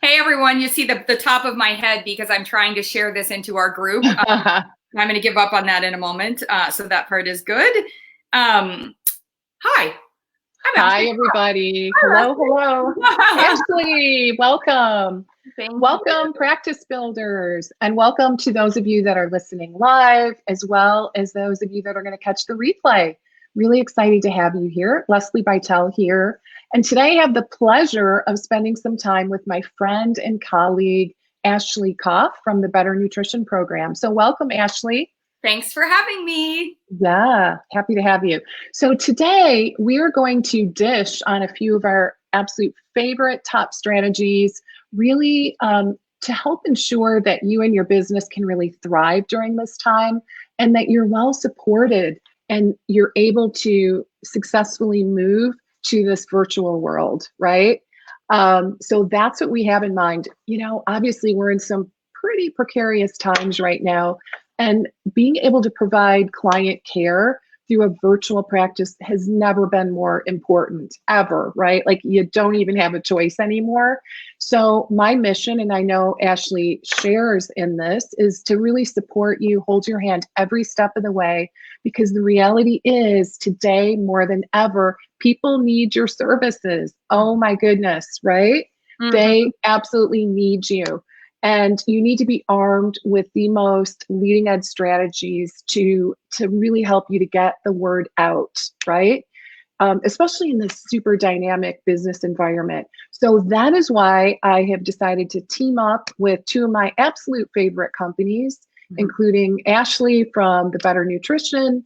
Hey everyone, you see the top of my head because I'm trying to share this into our group. I'm going to give up on that in a moment. So that part is good. Um, hi, I'm Hi, Ashley. everybody. Hi, Hello, hello. Leslie. Ashley, welcome. Thank Welcome, you. practice builders. And welcome to those of you that are listening live, as well as those of you that are going to catch the replay. Really excited to have you here. Lesli Bitel here. And today I have the pleasure of spending some time with my friend and colleague, Ashley Koff from the Better Nutrition Program. So welcome, Ashley. Thanks for having me. Yeah, happy to have you. So today we are going to dish on a few of our absolute favorite top strategies, really to help ensure that you and your business can really thrive during this time and that you're well supported and you're able to successfully move to this virtual world, right? So that's what we have in mind. Obviously, we're in some pretty precarious times right now. And being able to provide client care through a virtual practice has never been more important, ever, right? Like you don't even have a choice anymore. So, my mission, and I know Ashley shares in this, is to really support you, hold your hand every step of the way, because the reality is today more than ever, people need your services. Oh my goodness, right? Mhm. They absolutely need you. And you need to be armed with the most leading edge strategies to really help you to get the word out, right? Especially in this super dynamic business environment. So that is why I have decided to team up with two of my absolute favorite companies, Mhm. including Ashley from the Better Nutrition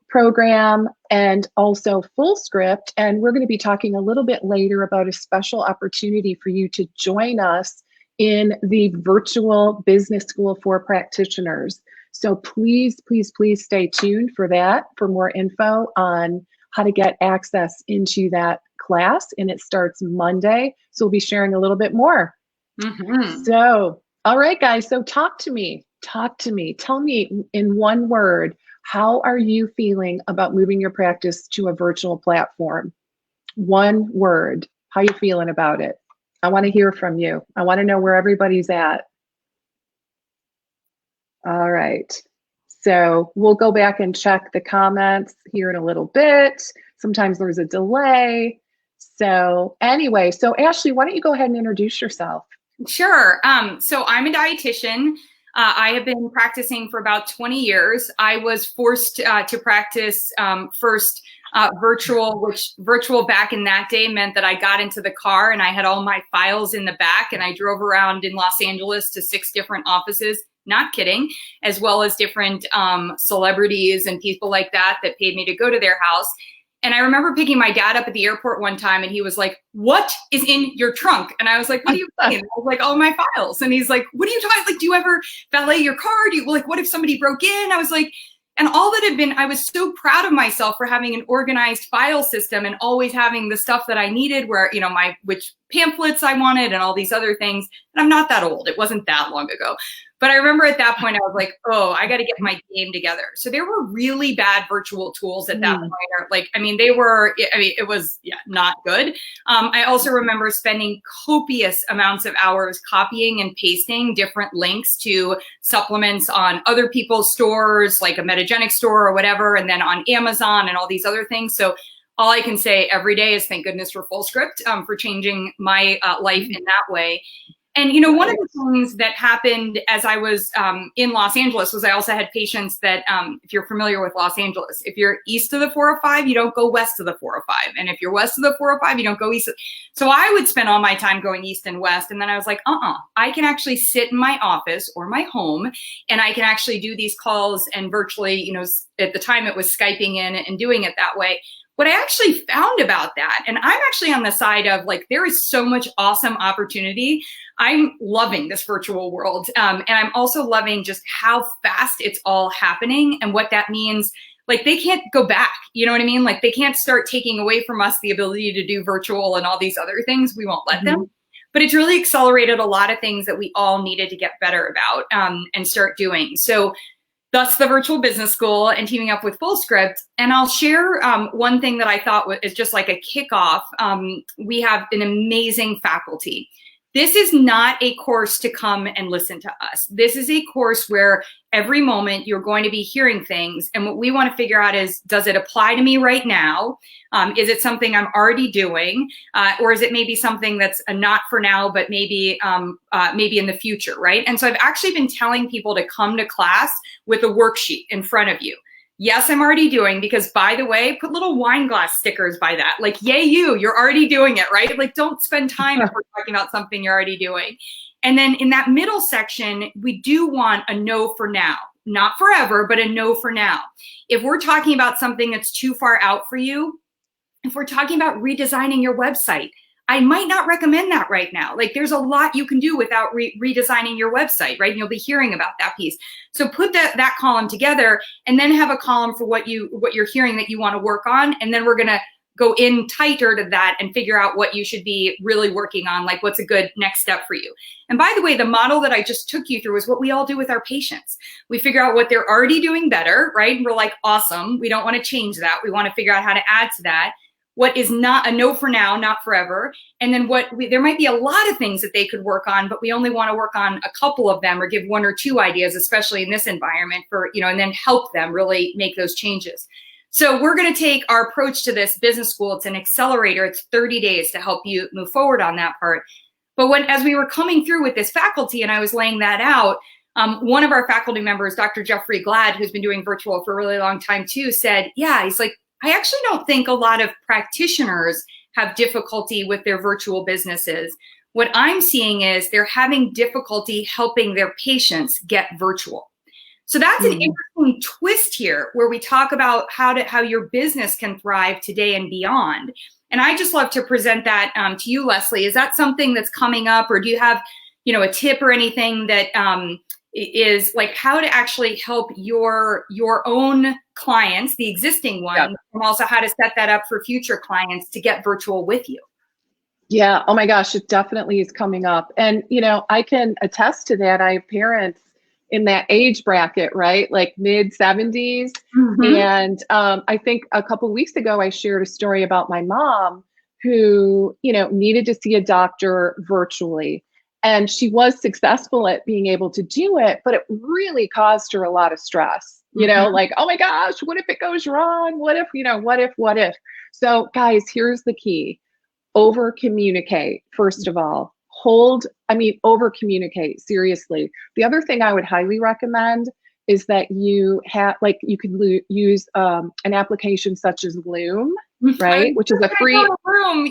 Program and also Full Script. And we're going to be talking a little bit later about a special opportunity for you to join us in the virtual business school for practitioners. So please, please, please stay tuned for that for more info on how to get access into that class. And it starts Monday. So we'll be sharing a little bit more. Mhm. So, all right, guys. So talk to me. Talk to me. Tell me in one word, how are you feeling about moving your practice to a virtual platform? One word. How you feeling about it? I want to hear from you. I want to know where everybody's at. All right. So we'll go back and check the comments here in a little bit. Sometimes there's a delay. So anyway, so Ashley, why don't you go ahead and introduce yourself? Sure. So I'm a dietitian. I have been practicing for about 20 years. I was forced to practice first virtual, which virtual back in that day meant that I got into the car and I had all my files in the back and I drove around in Los Angeles to 6 different offices. Not kidding, as well as different celebrities and people like that that paid me to go to their house. And I remember picking my dad up at the airport one time and he was like, "What is in your trunk?" And I was like, "What do you mean?" I was like, "All my files." And he's like, "What are you talking? Like, do you ever valet your car? Do you like, what if somebody broke in?" I was like, and all that had been, I was so proud of myself for having an organized file system and always having the stuff that I needed, where, which pamphlets I wanted and all these other things. And I'm not that old. It wasn't that long ago. But I remember at that point, I was like, oh, I got to get my game together. So there were really bad virtual tools at that Mm, point. Or like, it was, yeah, not good. I also remember spending copious amounts of hours copying and pasting different links to supplements on other people's stores, like a Metagenic store or whatever, and then on Amazon and all these other things. So all I can say every day is thank goodness for Full Script for changing my life in that way. And, one of right. the things that happened as I was in Los Angeles was I also had patients that, if you're familiar with Los Angeles, if you're east of the 405, you don't go west of the 405. And if you're west of the 405, you don't go east. So I would spend all my time going east and west. And then I was like, I can actually sit in my office or my home and I can actually do these calls and virtually, at the time it was Skyping in and doing it that way. What I actually found about that, and I'm actually on the side of like, there is so much awesome opportunity. I'm loving this virtual world. And I'm also loving just how fast it's all happening and what that means. Like they can't go back. You know what I mean? Like they can't start taking away from us the ability to do virtual and all these other things. We won't let them. Mhm. But it's really accelerated a lot of things that we all needed to get better about and start doing. So thus the virtual business school and teaming up with Full Script. And I'll share one thing that I thought is just like a kickoff. We have an amazing faculty. This is not a course to come and listen to us. This is a course where every moment you're going to be hearing things. And what we want to figure out is, does it apply to me right now? Is it something I'm already doing? Or is it maybe something that's a not for now, but maybe in the future, right? And so I've actually been telling people to come to class with a worksheet in front of you. Yes, I'm already doing, because by the way, put little wine glass stickers by that. Like, yay, you're already doing it, right? Like, don't spend time if we're talking about something you're already doing. And then in that middle section, we do want a no for now. Not forever, but a no for now. If we're talking about something that's too far out for you, if we're talking about redesigning your website, I might not recommend that right now. Like, there's a lot you can do without redesigning your website, right? And you'll be hearing about that piece. So put that column together, and then have a column for what you're hearing that you want to work on. And then we're going to go in tighter to that and figure out what you should be really working on, like what's a good next step for you. And by the way, the model that I just took you through is what we all do with our patients. We figure out what they're already doing better, right? And we're like, awesome. We don't want to change that. We want to figure out how to add to that. What is not a no for now, not forever. And then there might be a lot of things that they could work on, but we only want to work on a couple of them, or give one or two ideas, especially in this environment, and then help them really make those changes. So we're going to take our approach to this business school. It's an accelerator. It's 30 days to help you move forward on that part. But as we were coming through with this faculty and I was laying that out, one of our faculty members, Dr. Jeffrey Glad, who's been doing virtual for a really long time too, said, yeah, he's like, I actually don't think a lot of practitioners have difficulty with their virtual businesses. What I'm seeing is they're having difficulty helping their patients get virtual. So that's an interesting twist here, where we talk about how your business can thrive today and beyond. And I just love to present that to you, Lesli. Is that something that's coming up, or do you have, a tip or anything that is like how to actually help your own clients, the existing ones, Yep. and also how to set that up for future clients to get virtual with you? Yeah. Oh my gosh, it definitely is coming up. And, I can attest to that. I have parents in that age bracket, right? Like mid 70s. Mm-hmm. And I think a couple of weeks ago, I shared a story about my mom who, needed to see a doctor virtually. And she was successful at being able to do it, but it really caused her a lot of stress, like, oh my gosh, what if it goes wrong? What if? So guys, here's the key. Over communicate, first of all. Over communicate, seriously. The other thing I would highly recommend is that you use an application such as Loom, right? Which is a free.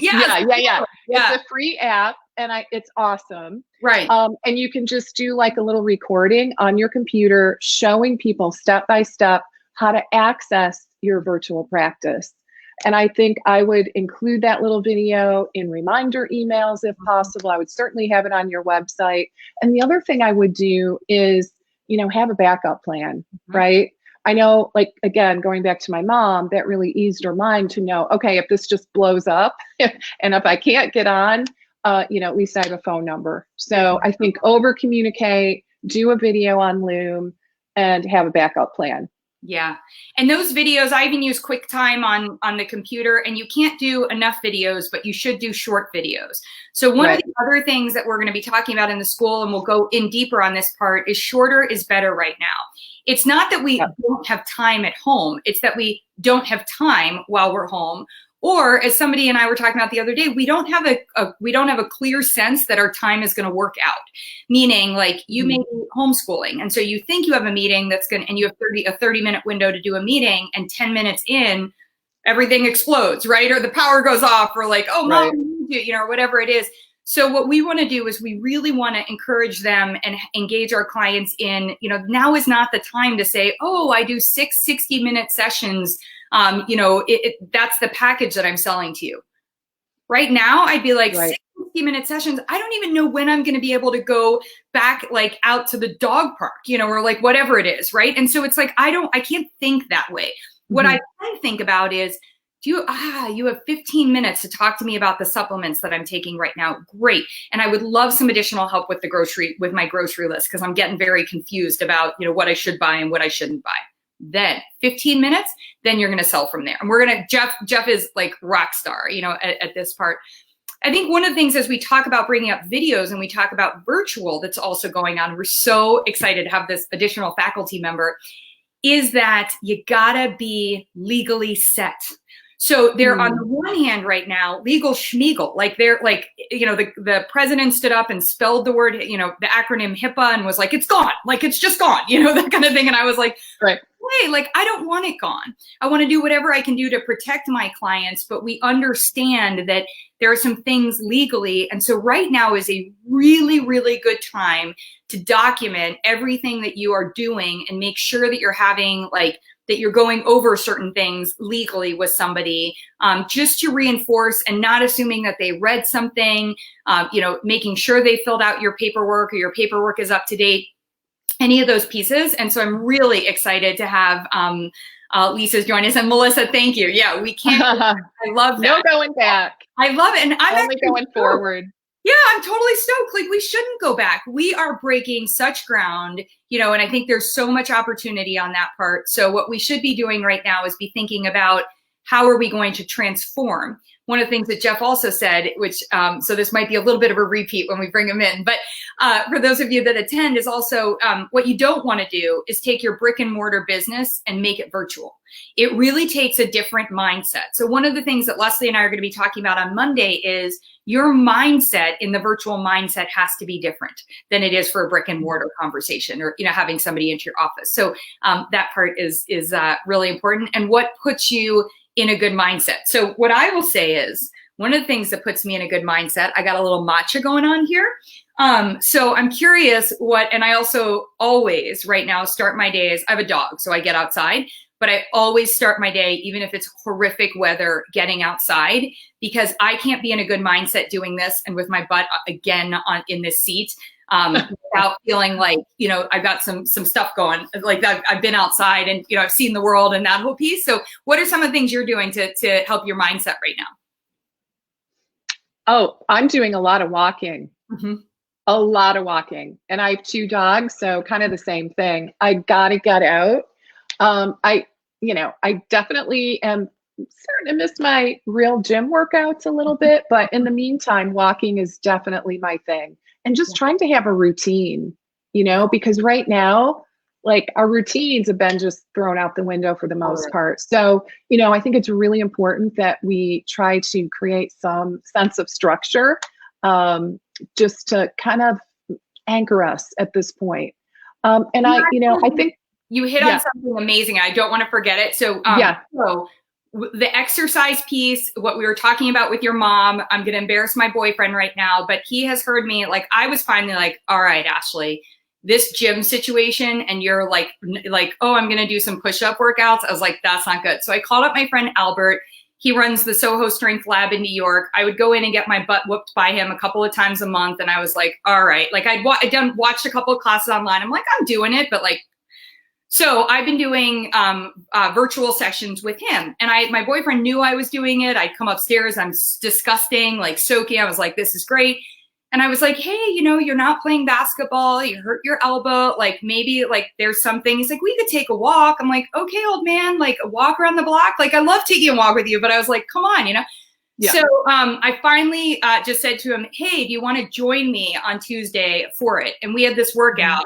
Yes. Yeah. It's a free app, and it's awesome. Right. And you can just do like a little recording on your computer, showing people step by step how to access your virtual practice. And I think I would include that little video in reminder emails if possible. I would certainly have it on your website. And the other thing I would do is, have a backup plan, right? I know, like, again, going back to my mom, that really eased her mind to know, okay, if this just blows up and if I can't get on, at least I have a phone number. So I think over communicate, do a video on Loom, and have a backup plan. Yeah. And those videos, I even use QuickTime on the computer, and you can't do enough videos, but you should do short videos. So one of the other things that we're going to be talking about in the school, and we'll go in deeper on this part, is shorter is better right now. It's not that we don't have time at home. It's that we don't have time while we're home. Or, as somebody and I were talking about the other day, we don't have a clear sense that our time is going to work out. Meaning, like, you may be homeschooling, and so you think you have a meeting and you have a 30-minute window to do a meeting, and 10 minutes in, everything explodes, right? Or the power goes off, or like, oh, mom, or whatever it is. So what we want to do is we really want to encourage them and engage our clients in, now is not the time to say, oh, I do 6 60-minute sessions. That's the package that I'm selling to you. Right now, I'd be like, 60-minute sessions. I don't even know when I'm going to be able to go back, like, out to the dog park, or like whatever it is. Right. And so it's like, I can't think that way. What I can think about is, you have 15 minutes to talk to me about the supplements that I'm taking right now. Great. And I would love some additional help with my grocery list, because I'm getting very confused about, what I should buy and what I shouldn't buy. Then 15 minutes, then you're going to sell from there. And Jeff is like rock star, at this part. I think one of the things as we talk about bringing up videos and we talk about virtual that's also going on, we're so excited to have this additional faculty member, is that you gotta be legally set. So they're on the one hand right now, legal schmiegel, like they're like, you know, the president stood up and spelled the word, you know, the acronym HIPAA and was like, it's gone, like it's just gone, you know, that kind of thing. And I was like, right. Hey, like, I don't want it gone. I want to do whatever I can do to protect my clients, but we understand that there are some things legally. And so right now is a really, really good time to document everything that you are doing and make sure that you're having like, that you're going over certain things legally with somebody, just to reinforce and not assuming that they read something, you know, making sure they filled out your paperwork or your paperwork is up to date. Any of those pieces. And so I'm really excited to have Lisa's join us. And Melissa, thank you. Yeah, we can't. I love that. No going back. I love it. And I'm only going forward. Yeah, I'm totally stoked. Like, we shouldn't go back. We are breaking such ground, you know, and I think there's so much opportunity on that part. So what we should be doing right now is be thinking about how are we going to transform. One of the things that Jeff also said, which, so this might be a little bit of a repeat when we bring him in, but for those of you that attend is also what you don't want to do is take your brick and mortar business and make it virtual. It really takes a different mindset. So one of the things that Lesli and I are going to be talking about on Monday is your mindset in the virtual mindset has to be different than it is for a brick and mortar conversation or, you know, having somebody into your office. So that part is really important. And what puts you in a good mindset. So what I will say is one of the things that puts me in a good mindset, I got a little matcha going on here. So I'm curious and I also always right now start my days, I have a dog, so I get outside, but I always start my day, even if it's horrific weather, getting outside, because I can't be in a good mindset doing this and with my butt again in this seat, without feeling like, you know, I've got some stuff going, like I've been outside and, you know, I've seen the world and that whole piece. So what are some of the things you're doing to help your mindset right now? Oh, I'm doing a lot of walking. A lot of walking. And I have 2 dogs, so kind of the same thing. I gotta get out. I definitely am starting to miss my real gym workouts a little bit, but in the meantime, walking is definitely my thing. And just trying to have a routine, you know, because right now, like our routines have been just thrown out the window for the most part. So, you know, I think it's really important that we try to create some sense of structure, just to kind of anchor us at this point. And I think you hit on something amazing. I don't want to forget it. So, so the exercise piece, what we were talking about with your mom, I'm going to embarrass my boyfriend right now, but he has heard me, like, I was finally like, all right, Ashley, this gym situation, and you're like, oh, I'm going to do some push-up workouts. I was like, that's not good. So I called up my friend Albert. He runs the Soho Strength Lab in New York. I would go in and get my butt whooped by him a couple of times a month. And I was like, all right, like I'd watched a couple of classes online. I'm like, I'm doing it, but like, so I've been doing virtual sessions with him, and my boyfriend knew I was doing it. I'd come upstairs, I'm disgusting, like soaking. I was like, this is great. And I was like, hey, you know, you're not playing basketball, you hurt your elbow, like maybe like there's something. He's like, we could take a walk. I'm like, okay, old man, like a walk around the block. Like, I love taking a walk with you, but I was like, come on, you know? Yeah. So I finally just said to him, hey, do you want to join me on Tuesday for it? And we had this workout.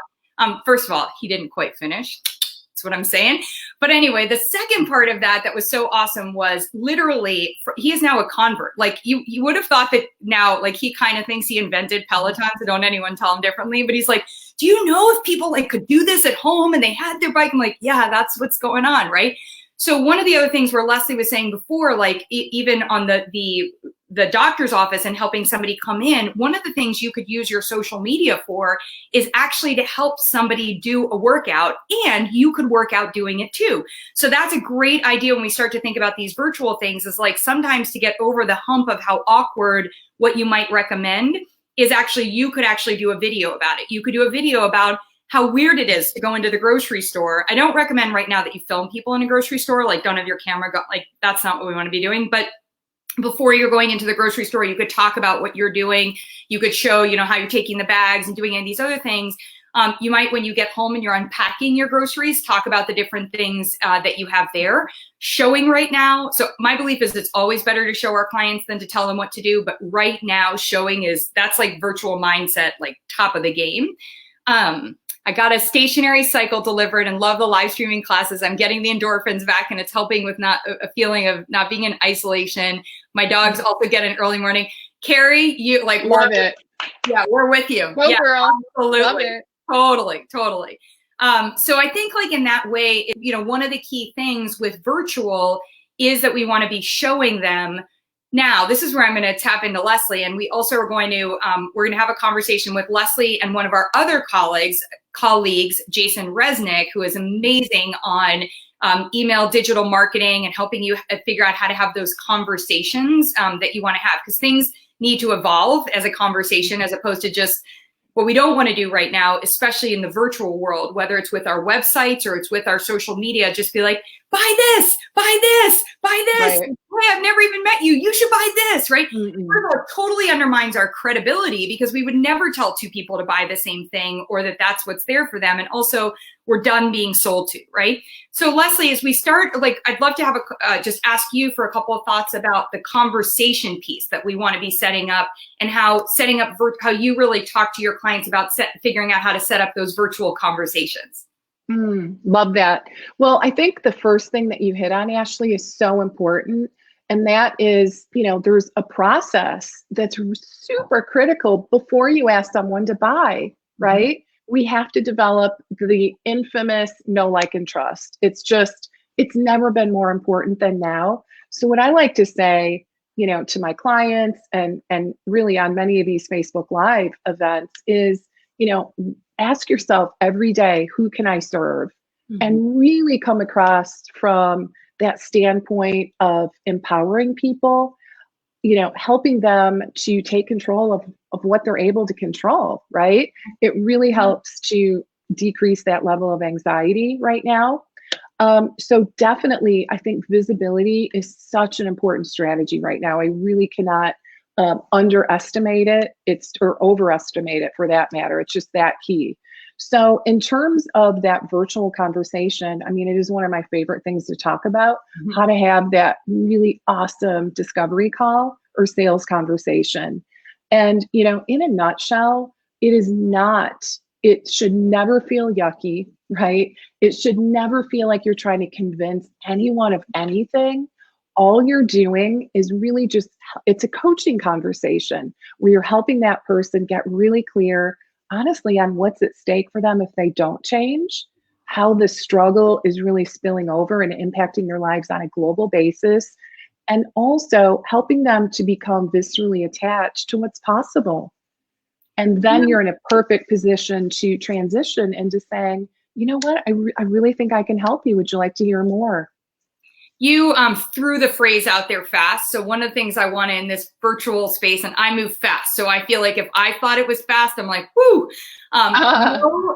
First of all, he didn't quite finish. That's what I'm saying. But anyway, the second part of that was so awesome was literally, he is now a convert. Like you would have thought that now, like he kind of thinks he invented Peloton, so don't anyone tell him differently. But he's like, do you know if people like could do this at home and they had their bike? I'm like, yeah, that's what's going on, right? So one of the other things where Lesli was saying before, like even on the doctor's office and helping somebody come in, one of the things you could use your social media for is actually to help somebody do a workout, and you could work out doing it too. So that's a great idea when we start to think about these virtual things, is like sometimes to get over the hump of how awkward what you might recommend is actually, you could actually do a video about it. You could do a video about how weird it is to go into the grocery store. I don't recommend right now that you film people in a grocery store, like don't have your camera go, like that's not what we want to be doing. But before you're going into the grocery store, you could talk about what you're doing. You could show, you know, how you're taking the bags and doing any of these other things. You might, when you get home and you're unpacking your groceries, talk about the different things that you have there. Showing right now, so my belief is it's always better to show our clients than to tell them what to do. But right now, showing that's like virtual mindset, like top of the game. I got a stationary cycle delivered and love the live streaming classes. I'm getting the endorphins back, and it's helping with not a feeling of not being in isolation. My dogs also get an early morning. Carrie, you like love it. Yeah, we're with you. Go yeah, girl. Absolutely. Love it. Totally. So I think like in that way, one of the key things with virtual is that we want to be showing them. Now, this is where I'm going to tap into Lesli, and we also are going to, we're going to have a conversation with Lesli and one of our other colleagues, Jason Resnick, who is amazing on email digital marketing and helping you figure out how to have those conversations that you want to have, because things need to evolve as a conversation as opposed to just what we don't want to do right now, especially in the virtual world, whether it's with our websites or it's with our social media, just be like, buy this, buy this, buy this. Right. Hey, I've never even met you. You should buy this, right? Mm-mm. It totally undermines our credibility because we would never tell two people to buy the same thing or that that's what's there for them. And also we're done being sold to, right? So Lesli, as we start, like, I'd love to have just ask you for a couple of thoughts about the conversation piece that we want to be setting up and how how you really talk to your clients about figuring out how to set up those virtual conversations. Love that. Well, I think the first thing that you hit on, Ashley, is so important. And that is, there's a process that's super critical before you ask someone to buy, right? Mm-hmm. We have to develop the infamous know, like, and trust. It's never been more important than now. So what I like to say, to my clients and really on many of these Facebook Live events is, ask yourself every day, who can I serve? Mm-hmm. And really come across from that standpoint of empowering people, helping them to take control of what they're able to control, right? It really helps to decrease that level of anxiety right now. So definitely, I think visibility is such an important strategy right now. I really cannot underestimate it, or overestimate it for that matter. It's just that key. So in terms of that virtual conversation, I mean, it is one of my favorite things to talk about, how to have that really awesome discovery call or sales conversation. And, in a nutshell, it should never feel yucky, right? It should never feel like you're trying to convince anyone of anything. All you're doing is really it's a coaching conversation where you're helping that person get really clear, honestly, on what's at stake for them if they don't change, how the struggle is really spilling over and impacting their lives on a global basis, and also helping them to become viscerally attached to what's possible. And then you're in a perfect position to transition into saying, you know what, I really think I can help you. Would you like to hear more? You threw the phrase out there fast. So one of the things I want in this virtual space, and I move fast. So I feel like if I thought it was fast, I'm like, whoo.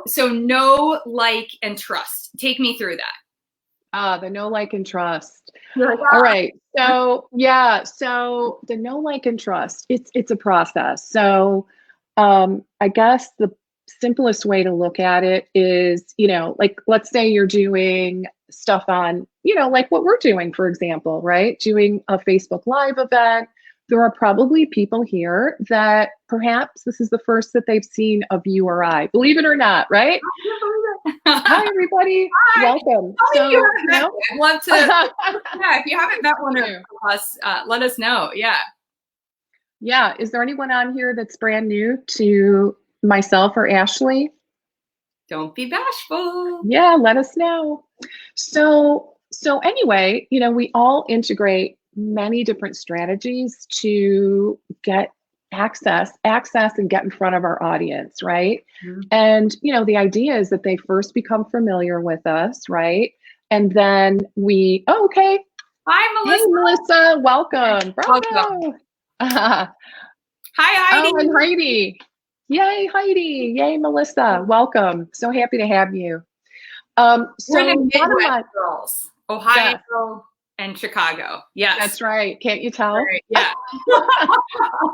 So know, like, and trust. Take me through that. The know, like, and trust. All right. So yeah. So the know, like, and trust, it's a process. So I guess the simplest way to look at it is, like, let's say you're doing stuff on, like what we're doing, for example, right? Doing a Facebook Live event. There are probably people here that perhaps this is the first that they've seen of you or I, believe it or not, right? Hi, everybody. Hi. Welcome. I'd love to. Yeah, if you haven't met one of us, let us know. Yeah. Yeah. Is there anyone on here that's brand new to myself or Ashley? Don't be bashful. Yeah, let us know. So anyway, we all integrate many different strategies to get access and get in front of our audience, right? Mm-hmm. And, the idea is that they first become familiar with us, right? And then okay. Hi, Melissa. Hey, Melissa, welcome. Bravo. Welcome. Hi, Heidi. Oh, and Heidi. Yay, Heidi. Yay, Melissa. Welcome. So happy to have you. We're the Midwest girls, Ohio and Chicago. Yes. That's right. Can't you tell? Right. Yeah.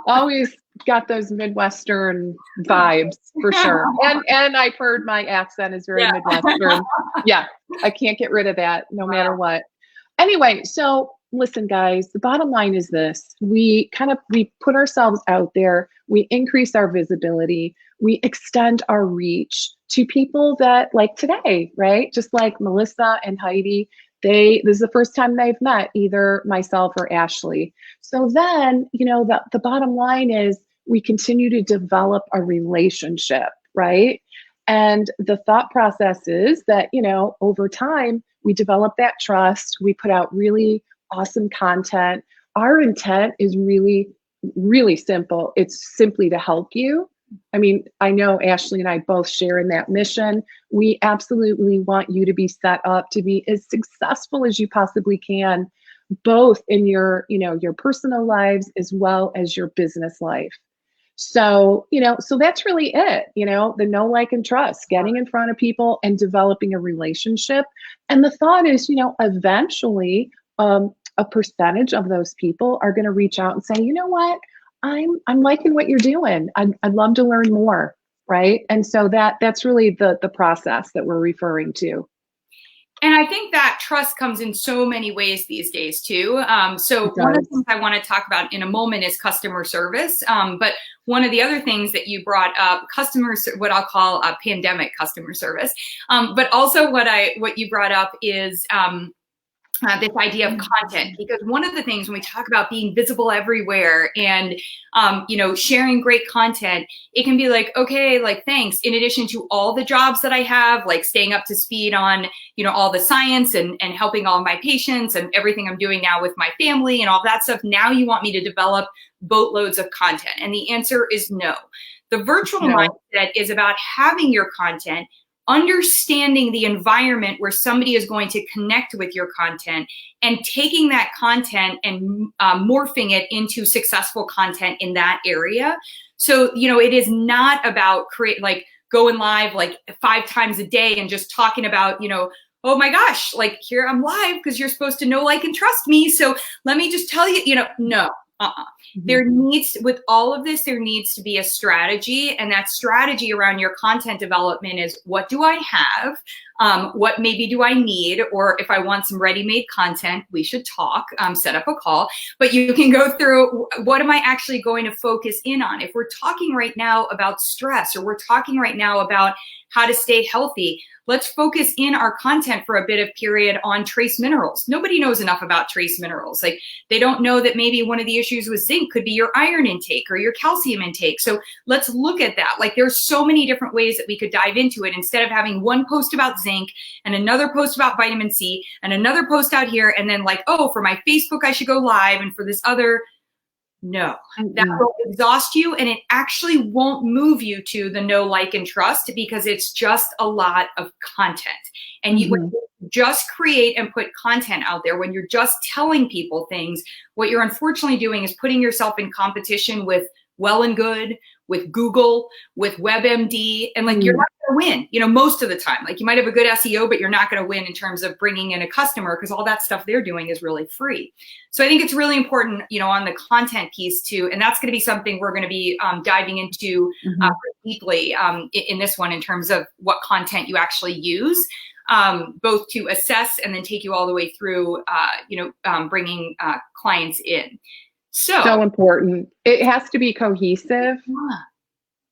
Always got those Midwestern vibes for sure. And I've heard my accent is very Midwestern. Yeah, I can't get rid of that no matter what. Anyway, so listen, guys, the bottom line is this. We put ourselves out there, we increase our visibility, we extend our reach to people that like today, right? Just like Melissa and Heidi, this is the first time they've met either myself or Ashley. So then, the bottom line is we continue to develop a relationship, right? And the thought process is that, over time, we develop that trust, we put out really awesome content. Our intent is really, really simple. It's simply to help you. I mean, I know Ashley and I both share in that mission. We absolutely want you to be set up to be as successful as you possibly can, both in your personal lives as well as your business life. So, so that's really it, the know, like, and trust, getting in front of people and developing a relationship. And the thought is, eventually, a percentage of those people are going to reach out and say, you know what, I'm liking what you're doing. I'd love to learn more. Right. And so that's really the process that we're referring to. And I think that trust comes in so many ways these days too. So one of the things I want to talk about in a moment is customer service. But one of the other things that you brought up, what I'll call a pandemic customer service. But also what you brought up is this idea of content, because one of the things when we talk about being visible everywhere and, sharing great content, it can be like, okay, like, thanks. In addition to all the jobs that I have, like staying up to speed on, all the science and helping all of my patients and everything I'm doing now with my family and all that stuff. Now you want me to develop boatloads of content. And the answer is no. The virtual mindset is about having your content, understanding the environment where somebody is going to connect with your content and taking that content and morphing it into successful content in that area. So, it is not about going live like 5 times a day and just talking about, oh my gosh, like here I'm live because you're supposed to know, like, and trust me. So let me just tell you, no. There with all of this, there needs to be a strategy, and that strategy around your content development is, what do I have? What maybe do I need? Or if I want some ready-made content, we should talk, set up a call, but you can go through, what am I actually going to focus in on? If we're talking right now about stress, or we're talking right now about how to stay healthy, let's focus in our content for a bit of period on trace minerals. Nobody knows enough about trace minerals. Like, they don't know that maybe one of the issues with zinc could be your iron intake or your calcium intake. So let's look at that. Like, there's so many different ways that we could dive into it, instead of having one post about zinc and another post about vitamin C and another post out here. And then like, oh, for my Facebook, I should go live. And for this other, no, that will exhaust you, and it actually won't move you to the know, like, and trust, because it's just a lot of content. And when you just create and put content out there, when you're just telling people things, what you're unfortunately doing is putting yourself in competition with Well and Good, with Google, with WebMD, and like, you're not going to win, most of the time. Like, you might have a good SEO, but you're not going to win in terms of bringing in a customer, because all that stuff they're doing is really free. So I think it's really important, on the content piece too, and that's going to be something we're going to be diving into deeply in this one, in terms of what content you actually use, both to assess and then take you all the way through, bringing clients in. So important. It has to be cohesive.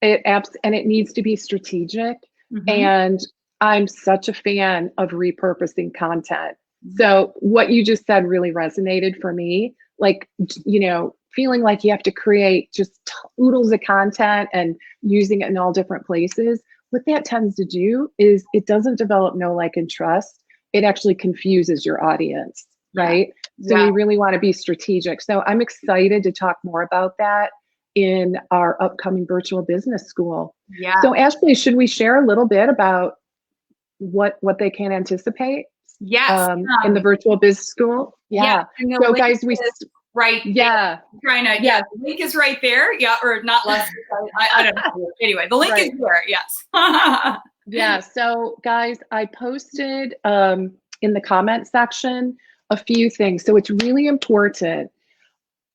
And it needs to be strategic. And I'm such a fan of repurposing content. So what you just said really resonated for me. Like, feeling like you have to create just oodles of content and using it in all different places. What that tends to do is it doesn't develop know, like, and trust. It actually confuses your audience, right? So we really want to be strategic. So I'm excited to talk more about that in our upcoming virtual business school. So Ashley, should we share a little bit about what they can anticipate? In the virtual business school? So guys, right. Trying to, the link is right there. Or not less. I don't know. Anyway, the link is there. Yes. So guys, I posted in the comment section a few things. So it's really important.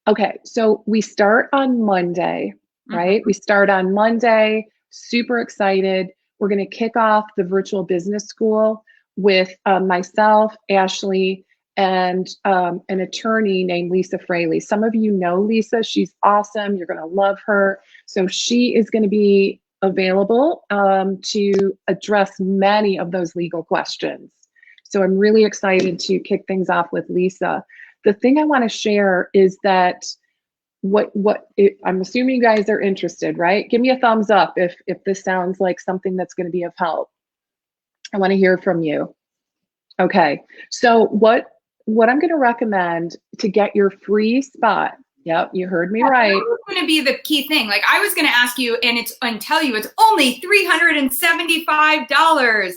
Okay, so we start on Monday. right? We start on Monday, super excited. We're going to kick off the virtual business school with myself, Ashley, and an attorney named Lisa Fraley. Some of you know Lisa. She's awesome. You're going to love her. So she is going to be available to address many of those legal questions. So I'm really excited to kick things off with Lisa. The thing I want to share is that I'm assuming you guys are interested, right? Give me a thumbs up if this sounds like something that's going to be of help. I want to hear from you. Okay, so what I'm going to recommend to get your free spot. Yep, you heard me right. That was going to be the key thing. Like I was going to ask you and tell you it's only $375.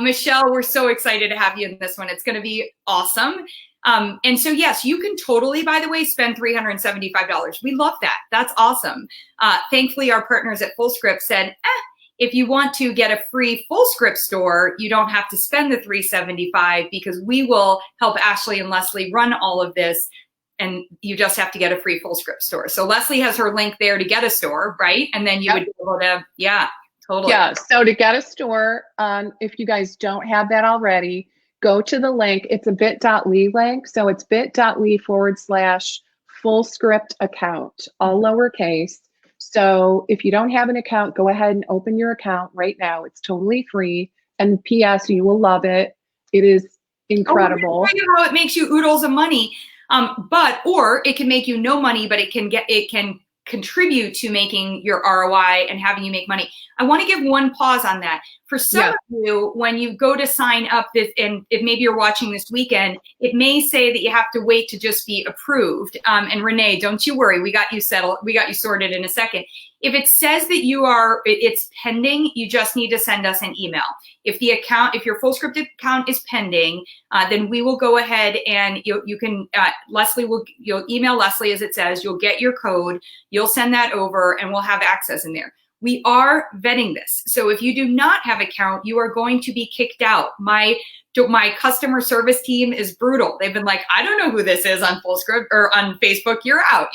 Michelle, we're so excited to have you in this one. It's going to be awesome. And so, yes, you can totally, by the way, spend $375. We love that. That's awesome. Thankfully, our partners at FullScript said, if you want to get a free FullScript store, you don't have to spend the $375 because we will help Ashley and Lesli run all of this. And you just have to get a free FullScript store. So Lesli has her link there to get a store, right? And then you would be able to, yeah, totally. Yeah, so to get a store, if you guys don't have that already, go to the link. It's a bit.ly link. So it's bit.ly/FullScript account, all lowercase. So if you don't have an account, go ahead and open your account right now. It's totally free. And P.S., you will love it. It is incredible. I'll tell you how it makes you oodles of money. Or it can make you no money, but it can contribute to making your ROI and having you make money. I want to give one pause on that. For some of you, when you go to sign up this, and if maybe you're watching this weekend, it may say that you have to wait to just be approved. And Renee, don't you worry, we got you settled, we got you sorted in a second. If it says that it's pending, you just need to send us an email. If your FullScript account is pending, then we will go ahead and you'll email Lesli as it says, you'll get your code, you'll send that over and we'll have access in there. We are vetting this. So if you do not have an account, you are going to be kicked out. My customer service team is brutal. They've been like, I don't know who this is on FullScript or on Facebook, you're out,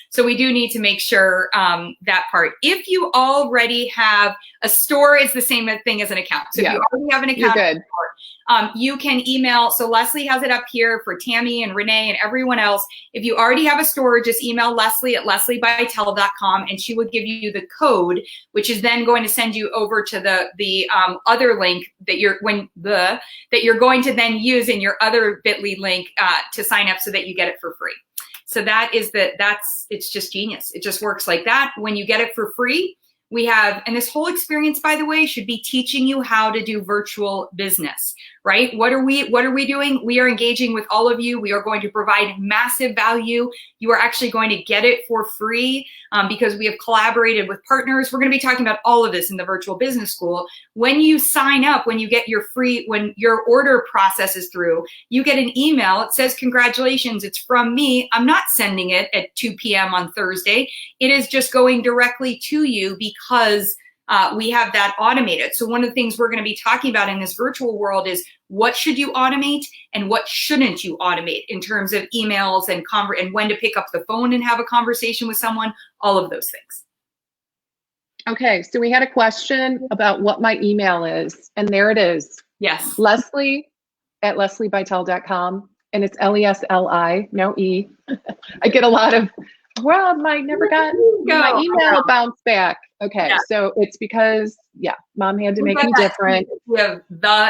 So we do need to make sure that part. If you already have a store, is the same thing as an account. So if you already have an account, you're good. You can email. So Lesli has it up here for Tammy and Renee and everyone else. If you already have a store, just email Lesli at leslibitel.com and she will give you the code, which is then going to send you over to the other link that you're going to then use in your other bit.ly link to sign up so that you get it for free. So it's just genius. It just works like that. When you get it for free, and this whole experience, by the way, should be teaching you how to do virtual business, right? What are we doing? We are engaging with all of you. We are going to provide massive value. You are actually going to get it for free because we have collaborated with partners. We're going to be talking about all of this in the virtual business school. When you sign up, when you get when your order process is through, you get an email. It says, congratulations, it's from me. I'm not sending it at 2 p.m. on Thursday. It is just going directly to you because we have that automated. So one of the things we're going to be talking about in this virtual world is what should you automate and what shouldn't you automate in terms of emails and when to pick up the phone and have a conversation with someone, all of those things. Okay, so we had a question about what my email is, and there it is. Yes. Lesli at leslibitel.com, and it's Lesli, no E. I get a lot of, I never got my email bounced back. Okay, so it's because, mom had to make me different. We have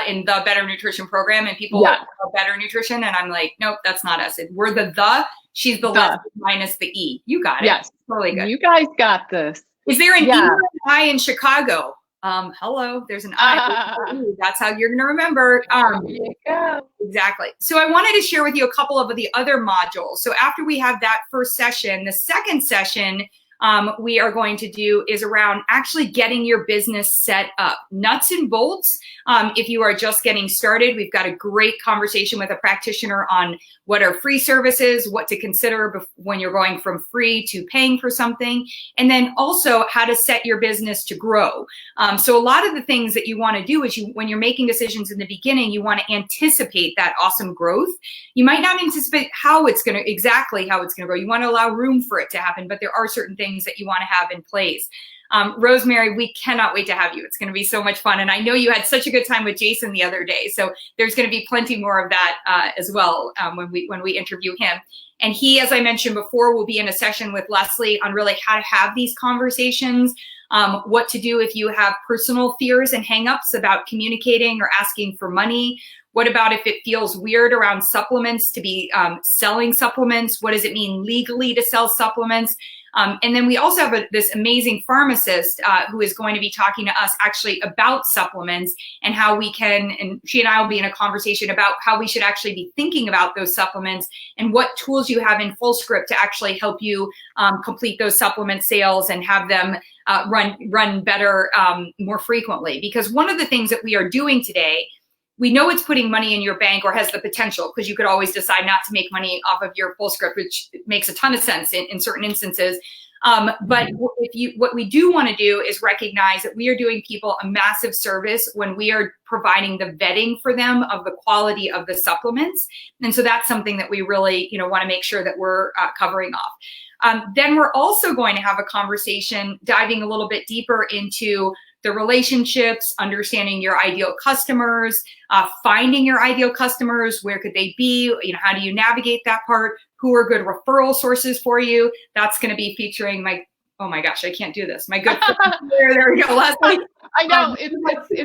in the Better Nutrition program, and people want Better Nutrition, and I'm like, nope, that's not us. We're the, she's the Lesli minus the E. You got it. Yes. Totally good. You guys got this. Is there an E or an I in Chicago? Hello, there's an I. That's how you're going to remember. There you go. Exactly. So I wanted to share with you a couple of the other modules. So after we have that first session, the second session we are going to do is around actually getting your business set up. Nuts and bolts. If you are just getting started, we've got a great conversation with a practitioner on what are free services, what to consider when you're going from free to paying for something, and then also how to set your business to grow. So a lot of the things that you want to do is when you're making decisions in the beginning, you want to anticipate that awesome growth. You might not anticipate exactly how it's going to grow. You want to allow room for it to happen, but there are certain things things that you want to have in place. Rosemary, we cannot wait to have you. It's going to be so much fun. And I know you had such a good time with Jason the other day. So there's going to be plenty more of that as well when we interview him. And he, as I mentioned before, will be in a session with Lesli on really how to have these conversations, what to do if you have personal fears and hangups about communicating or asking for money. What about if it feels weird around supplements to be selling supplements? What does it mean legally to sell supplements? And then we also have this amazing pharmacist who is going to be talking to us actually about supplements and how we can, and she and I will be in a conversation about how we should actually be thinking about those supplements and what tools you have in FullScript to actually help you complete those supplement sales and have them run better more frequently. Because one of the things that we are doing today, we know it's putting money in your bank or has the potential, because you could always decide not to make money off of your FullScript, which makes a ton of sense in certain instances. But what we do want to do is recognize that we are doing people a massive service when we are providing the vetting for them of the quality of the supplements. And so that's something that we really, want to make sure that we're covering off. Then we're also going to have a conversation diving a little bit deeper into the relationships, understanding your ideal customers, finding your ideal customers, where could they be, how do you navigate that part, who are good referral sources for you. That's going to be featuring oh my gosh, I can't do this. My good there we go, Lesli. I know, it's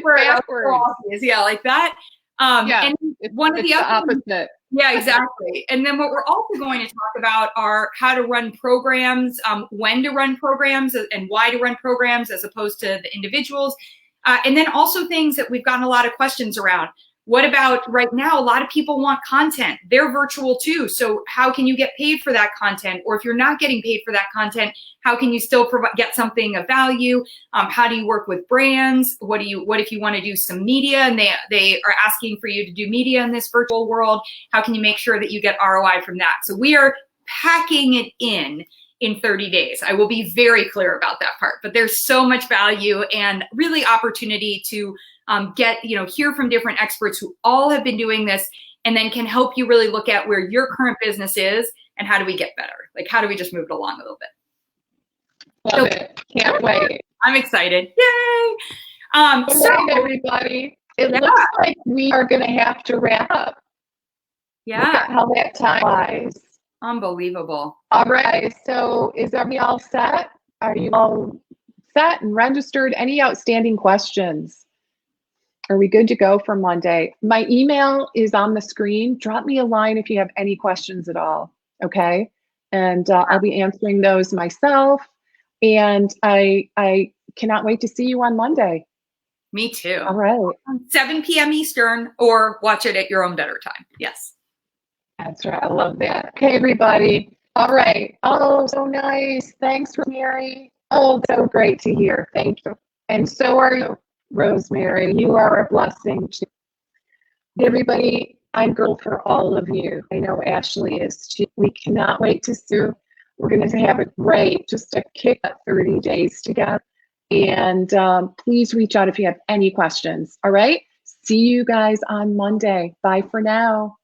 backwards. Yeah, like that. And one of the opposite. Yeah, exactly. And then what we're also going to talk about are how to run programs, when to run programs and why to run programs as opposed to the individuals. And then also things that we've gotten a lot of questions around. What about right now? A lot of people want content. They're virtual too. So how can you get paid for that content? Or if you're not getting paid for that content, how can you still get something of value? How do you work with brands? What if you want to do some media and they are asking for you to do media in this virtual world? How can you make sure that you get ROI from that? So we are packing it in 30 days. I will be very clear about that part, but there's so much value and really opportunity to hear from different experts who all have been doing this and then can help you really look at where your current business is and how do we get better? Like, how do we just move it along a little bit? Love it. Can't wait. I'm excited. Yay. Everybody. It looks like we are going to have to wrap up. Yeah. Look at how that time flies. Unbelievable. All right. So is everybody all set? Are you all set and registered? Any outstanding questions? Are we good to go for Monday? My email is on the screen. Drop me a line if you have any questions at all, okay? And I'll be answering those myself. And I cannot wait to see you on Monday. Me too. All right. 7 p.m. Eastern, or watch it at your own better time. Yes. That's right. I love that. Okay, everybody. All right. Oh, so nice. Thanks, Rosemary. Oh, so great to hear. Thank you. And so are you, Rosemary. You are a blessing to everybody. I'm grateful for all of you. I know Ashley is too. We cannot wait to see. We're going to have a great, just a kick at 30 days together. And please reach out if you have any questions. All right. See you guys on Monday. Bye for now.